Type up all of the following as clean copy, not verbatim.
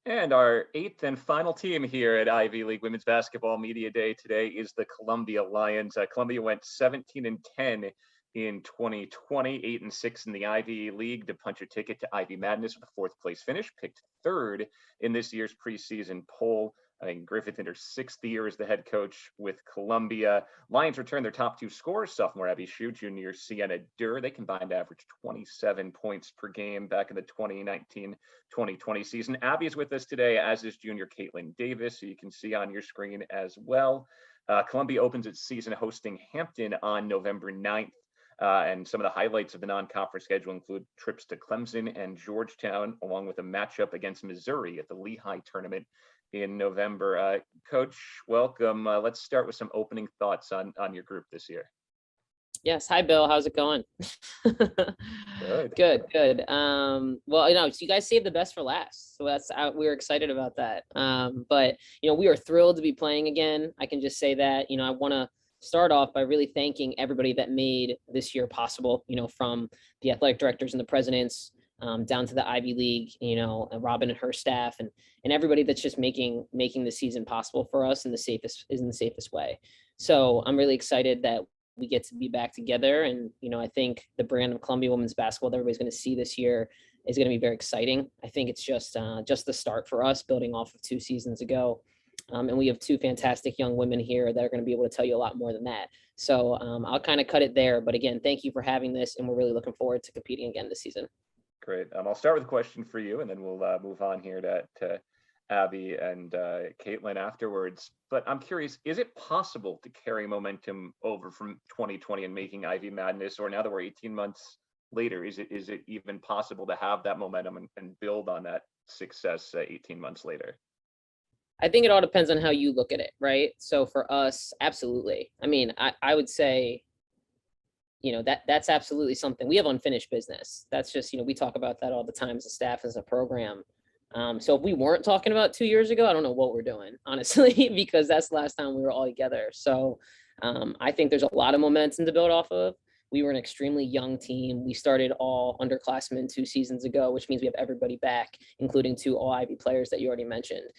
And our eighth and final team here at Ivy League Women's Basketball Media Day today is the Columbia Lions. Columbia went 17-10 in 2020, 8-6 in the Ivy League to punch a ticket to Ivy Madness with a fourth place finish, picked third in this year's preseason poll. I think Griffith in her sixth year as the head coach with Columbia. Lions returned their top two scorers, sophomore Abby Shue, junior Sienna Durr. They combined to average 27 points per game back in the 2019-2020 season. Abby is with us today, as is junior Caitlyn Davis, who you can see on your screen as well. Columbia opens its season hosting Hampton on November 9th. And some of the highlights of the non-conference schedule include trips to Clemson and Georgetown, along with a matchup against Missouri at the Lehigh tournament in November. Coach, welcome. Let's start with some opening thoughts on your group this year. Yes. Hi, Bill. How's it going? Good. Well, so you guys saved the best for last. So we were excited about that. But, we are thrilled to be playing again. I can just say that, I want to start off by really thanking everybody that made this year possible, from the athletic directors and the presidents, down to the Ivy League, and Robin and her staff and everybody that's just making the season possible for us in the safest way. So I'm really excited that we get to be back together. And, I think the brand of Columbia women's basketball that everybody's going to see this year is going to be very exciting. I think it's just the start for us, building off of 2 seasons ago. And we have 2 fantastic young women here that are going to be able to tell you a lot more than that. So I'll kind of cut it there. But again, thank you for having this. And we're really looking forward to competing again this season. Great. I'll start with a question for you, and then we'll move on here to Abby and Caitlyn afterwards. But I'm curious, is it possible to carry momentum over from 2020 and making Ivy Madness, or now that we're 18 months later, is it even possible to have that momentum and build on that success 18 months later? I think it all depends on how you look at it, right? So for us, absolutely. I mean, I would say, that's absolutely something. We have unfinished business. That's just, we talk about that all the time as a staff, as a program. So if we weren't talking about 2 years ago, I don't know what we're doing, honestly, because that's the last time we were all together. So I think there's a lot of momentum to build off of. We were an extremely young team. We started all underclassmen 2 seasons ago, which means we have everybody back, including 2 all Ivy players that you already mentioned.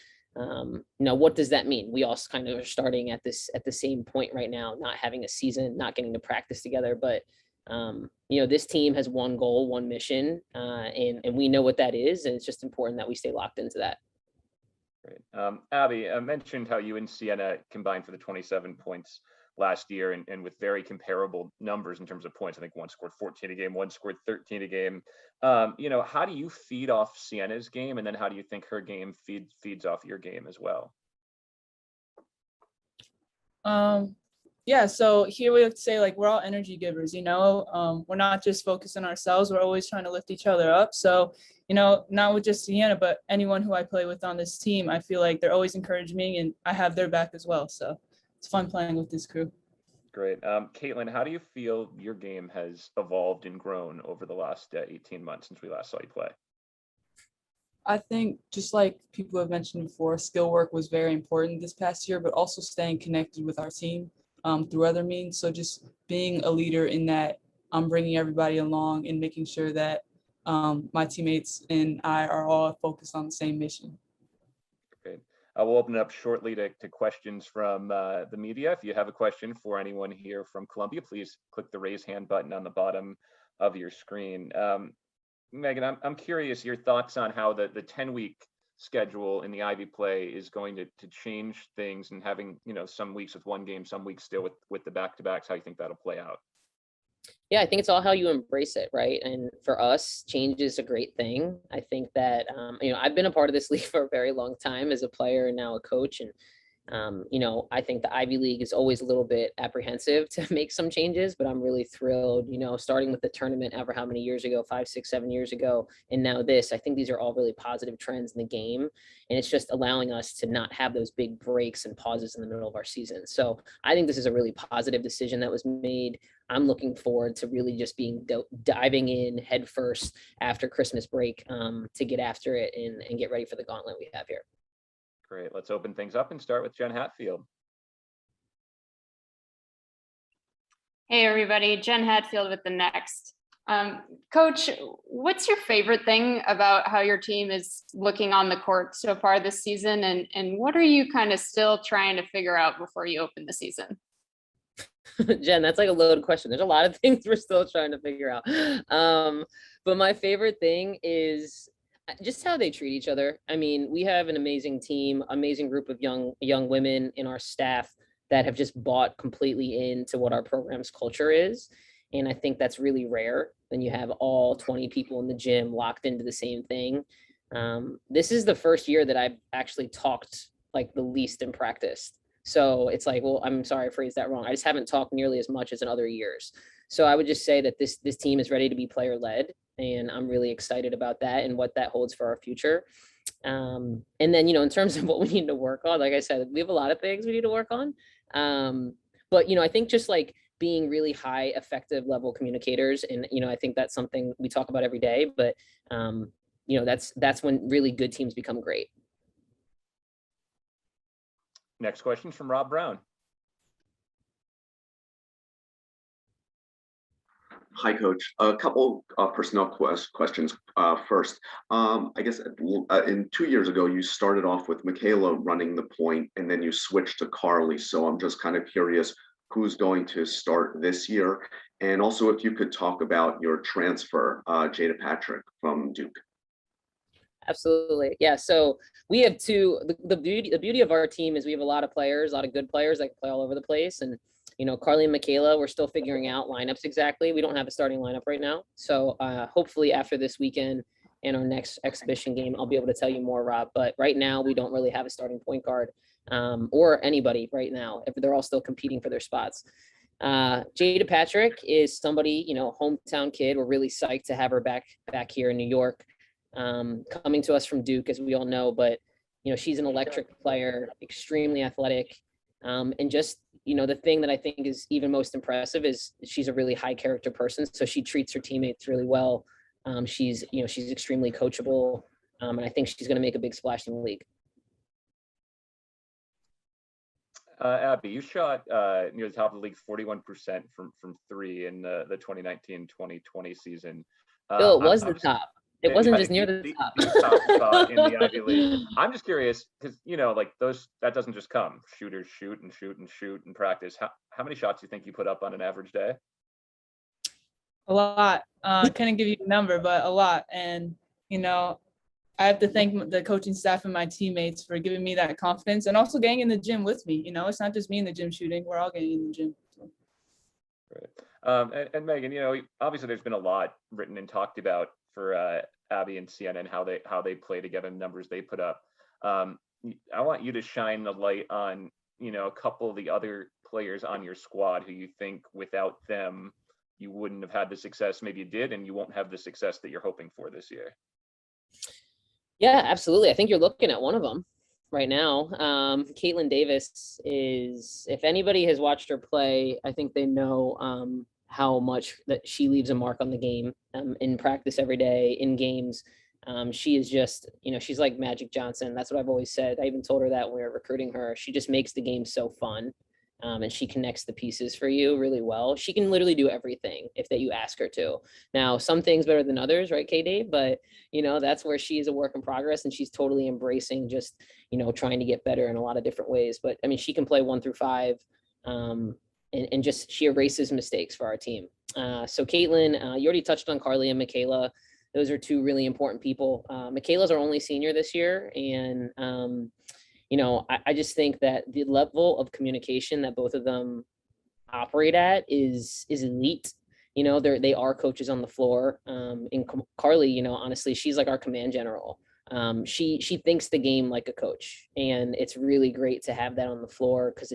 What does that mean? We all kind of are starting at the same point right now, not having a season, not getting to practice together. But, this team has one goal, one mission, and we know what that is. And it's just important that we stay locked into that. Great. Abby, I mentioned how you and Sienna combined for the 27 points last year and with very comparable numbers in terms of points. I think one scored 14 a game, one scored 13 a game. How do you feed off Sienna's game, and then how do you think her game feeds off your game as well? Yeah, so here we have to say, we're all energy givers, we're not just focused on ourselves. We're always trying to lift each other up. So, not with just Sienna, but anyone who I play with on this team, I feel like they're always encouraging me and I have their back as well. So it's fun playing with this crew. Great. Caitlyn, how do you feel your game has evolved and grown over the last 18 months since we last saw you play? I think, just like people have mentioned before, skill work was very important this past year, but also staying connected with our team through other means. So just being a leader in that I'm bringing everybody along and making sure that my teammates and I are all focused on the same mission. Great. We'll open it up shortly to questions from the media. If you have a question for anyone here from Columbia, please click the raise hand button on the bottom of your screen. Megan, I'm curious your thoughts on how the 10-week schedule in the Ivy play is going to change things, and having, some weeks with one game, some weeks still with the back-to-backs, how you think that'll play out. Yeah, I think it's all how you embrace it, right? And for us, change is a great thing. I think that, I've been a part of this league for a very long time as a player and now a coach. And, I think the Ivy League is always a little bit apprehensive to make some changes, but I'm really thrilled, starting with the tournament ever how many years ago, 5, 6, 7 years ago. And now this, I think these are all really positive trends in the game. And it's just allowing us to not have those big breaks and pauses in the middle of our season. So I think this is a really positive decision that was made. I'm looking forward to really just diving in head first after Christmas break to get after it and get ready for the gauntlet we have here. Great. Let's open things up and start with Jen Hatfield. Hey, everybody. Jen Hatfield with The Next. Coach, what's your favorite thing about how your team is looking on the court so far this season? And what are you kind of still trying to figure out before you open the season? Jen, that's like a loaded question. There's a lot of things we're still trying to figure out. But my favorite thing is just how they treat each other. I mean, we have an amazing team, amazing group of young women in our staff that have just bought completely into what our program's culture is. And I think that's really rare when you have all 20 people in the gym locked into the same thing. This is the first year that I've actually talked like the least in practice. So it's like, well, I'm sorry, I phrased that wrong. I just haven't talked nearly as much as in other years. So I would just say that this team is ready to be player led, and I'm really excited about that and what that holds for our future. And then, in terms of what we need to work on, like I said, we have a lot of things we need to work on. But I think just like being really high effective level communicators, and I think that's something we talk about every day. But that's when really good teams become great. Next question from Rob Brown. Hi, Coach. A couple personnel questions. First, I guess in 2 years ago, you started off with Michaela running the point, and then you switched to Carly. So I'm just kind of curious who's going to start this year. And also if you could talk about your transfer, Jada Patrick from Duke. Absolutely. Yeah. So we have the beauty of our team is we have a lot of players, a lot of good players that can play all over the place. And, Carly and Michaela, we're still figuring out lineups exactly. We don't have a starting lineup right now. So hopefully after this weekend and our next exhibition game, I'll be able to tell you more, Rob. But right now we don't really have a starting point guard or anybody right now. If they're all still competing for their spots. Jada Patrick is somebody, hometown kid. We're really psyched to have her back here in New York. Coming to us from Duke, as we all know, but she's an electric player, extremely athletic, and just the thing that I think is even most impressive is she's a really high character person, so she treats her teammates really well. She's extremely coachable, and I think she's going to make a big splash in the league. Abby, you shot near the top of the league 41% from three in the 2019-2020 season. Bill, it was the top. It wasn't just near the top. The top in the Ivy League. I'm just curious because like that doesn't just come. Shooters shoot and shoot and shoot in practice. How many shots do you think you put up on an average day? A lot. Couldn't give you a number, but a lot. And I have to thank the coaching staff and my teammates for giving me that confidence and also getting in the gym with me. It's not just me in the gym shooting. We're all getting in the gym. So. Right. And Megan, obviously there's been a lot written and talked about for Abby and Sienna and how they play together, the numbers they put up. I want you to shine the light on, a couple of the other players on your squad who you think without them, you wouldn't have had the success maybe you did, and you won't have the success that you're hoping for this year. Yeah, absolutely. I think you're looking at one of them right now. Caitlyn Davis is, if anybody has watched her play, I think they know how much that she leaves a mark on the game in practice every day, in games. She is just, she's like Magic Johnson. That's what I've always said. I even told her that when we were recruiting her. She just makes the game so fun. And she connects the pieces for you really well. She can literally do everything if that you ask her to. Now, some things better than others, right, KD? But, that's where she's a work in progress, and she's totally embracing just, trying to get better in a lot of different ways. But I mean, she can play 1 through 5. And just she erases mistakes for our team. So Caitlyn, you already touched on Carly and Michaela. Those are two really important people. Michaela's our only senior this year. And, I just think that the level of communication that both of them operate at is elite. They are coaches on the floor. And Carly, honestly, she's like our command general. She thinks the game like a coach, and it's really great to have that on the floor because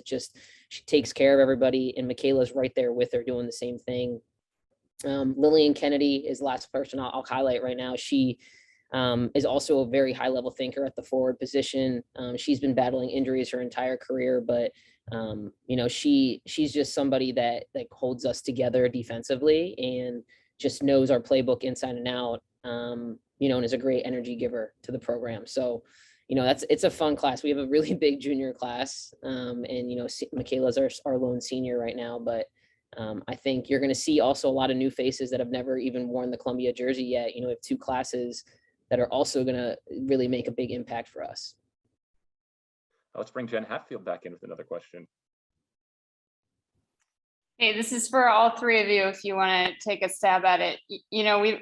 she takes care of everybody, and Michaela's right there with her doing the same thing. Lillian Kennedy is the last person I'll highlight right now. She is also a very high level thinker at the forward position. She's been battling injuries her entire career, but she's just somebody that like holds us together defensively and just knows our playbook inside and out. And is a great energy giver to the program. So, it's a fun class. We have a really big junior class, and Michaela's our lone senior right now, but I think you're going to see also a lot of new faces that have never even worn the Columbia jersey yet. We have two classes that are also going to really make a big impact for us. Let's bring Jen Hatfield back in with another question. Hey, this is for all three of you, if you want to take a stab at it.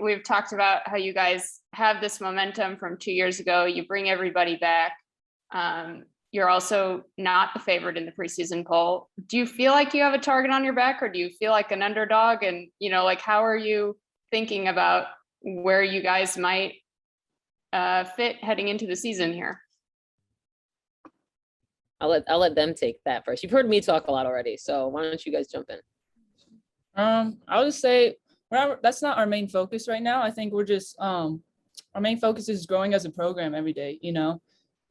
We've talked about how you guys have this momentum from 2 years ago. You bring everybody back. You're also not the favorite in the preseason poll. Do you feel like you have a target on your back, or do you feel like an underdog? And, how are you thinking about where you guys might fit heading into the season here? I'll let them take that first. You've heard me talk a lot already, so why don't you guys jump in? I'll just say that's not our main focus right now. I think we're just our main focus is growing as a program every day,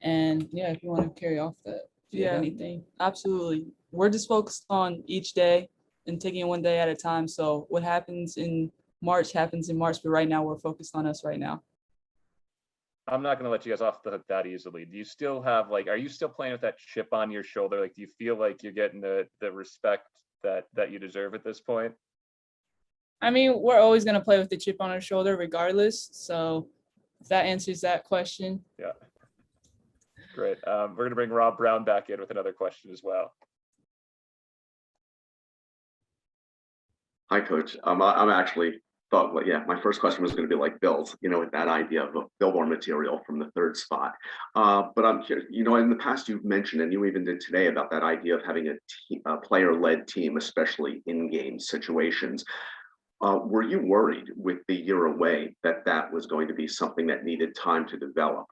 And yeah, if you want to carry off that, if you have anything, absolutely. We're just focused on each day and taking it one day at a time. So what happens in March happens in March, but right now we're focused on us right now. I'm not going to let you guys off the hook that easily. Do you still have are you still playing with that chip on your shoulder? Do you feel like you're getting the respect that you deserve at this point? I mean, we're always going to play with the chip on our shoulder regardless. So if that answers that question. Yeah. Great. We're going to bring Rob Brown back in with another question as well. Hi, Coach. I'm actually thought, my first question was going to be like Bill's, with that idea of a billboard material from the third spot. But I'm curious, in the past you've mentioned, and you even did today, about that idea of having a player-led team, especially in game situations. Were you worried with the year away that was going to be something that needed time to develop?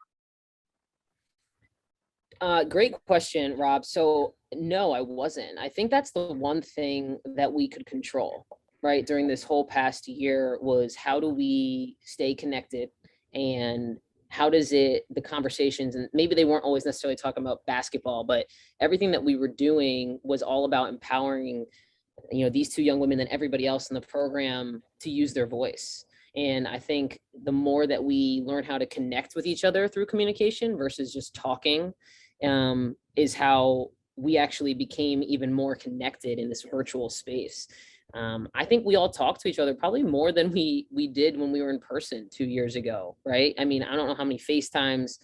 Great question, Rob. So no, I wasn't. I think that's the one thing that we could control, right, during this whole past year, was how do we stay connected, and how does the conversations, and maybe they weren't always necessarily talking about basketball, but everything that we were doing was all about empowering, these two young women and everybody else in the program to use their voice. And I think the more that we learn how to connect with each other through communication versus just talking, is how we actually became even more connected in this virtual space. I think we all talked to each other probably more than we did when we were in person 2 years ago, right? I mean, I don't know how many FaceTimes,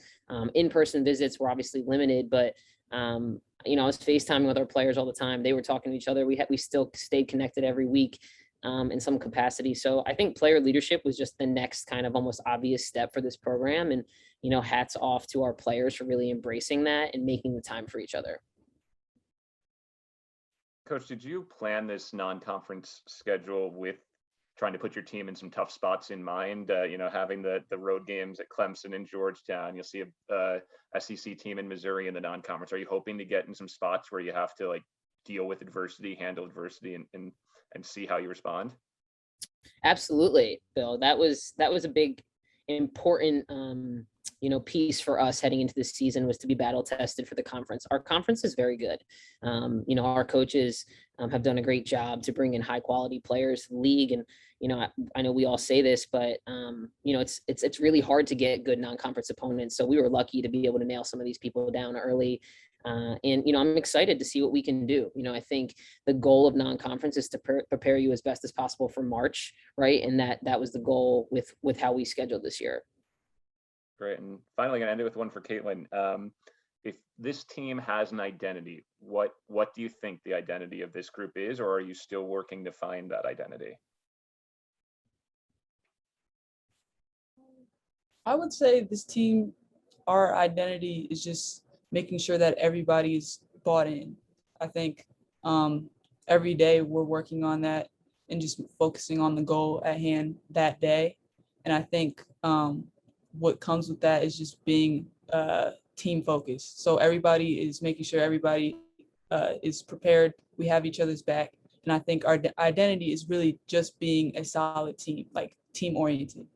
in-person visits were obviously limited, but I was FaceTiming with our players all the time. They were talking to each other. We still stayed connected every week, in some capacity. So I think player leadership was just the next kind of almost obvious step for this program. And, hats off to our players for really embracing that and making the time for each other. Coach, did you plan this non-conference schedule with trying to put your team in some tough spots in mind? Having the road games at Clemson and Georgetown, you'll see a SEC team in Missouri in the non-conference. Are you hoping to get in some spots where you have to deal with adversity, handle adversity, and see how you respond? Absolutely, Bill. That was a big, important, piece for us heading into this season, was to be battle tested for the conference. Our conference is very good. Our coaches have done a great job to bring in high quality players to the league. And, I know we all say this, but, it's really hard to get good non-conference opponents. So we were lucky to be able to nail some of these people down early. And I'm excited to see what we can do. I think the goal of non-conference is to prepare you as best as possible for March, right? And that was the goal with how we scheduled this year. Great. And finally, going to end it with one for Caitlyn. If this team has an identity, what do you think the identity of this group is, or are you still working to find that identity? I would say this team, our identity is just making sure that everybody's bought in. I think every day we're working on that and just focusing on the goal at hand that day. And I think what comes with that is just being team focused. So everybody is making sure everybody is prepared. We have each other's back. And I think our identity is really just being a solid team, team oriented.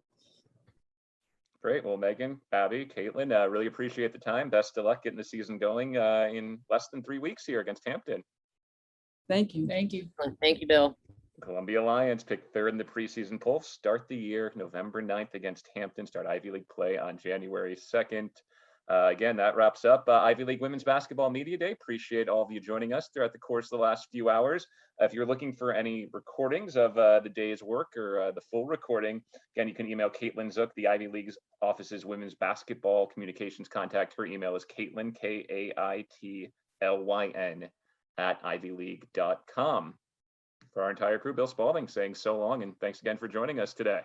Great. Well, Megan, Abby, Caitlyn, really appreciate the time. Best of luck getting the season going in less than 3 weeks here against Hampton. Thank you. Thank you. Thank you, Bill. Columbia Lions picked third in the preseason poll. Start the year November 9th against Hampton. Start Ivy League play on January 2nd. Again, that wraps up Ivy League Women's Basketball Media Day. Appreciate all of you joining us throughout the course of the last few hours. If you're looking for any recordings of the day's work or the full recording, again, you can email Caitlyn Zook, the Ivy League's office's women's basketball communications contact. Her email is Caitlyn, Kaitlyn, @ivyleague.com. For our entire crew, Bill Spalding saying so long, and thanks again for joining us today.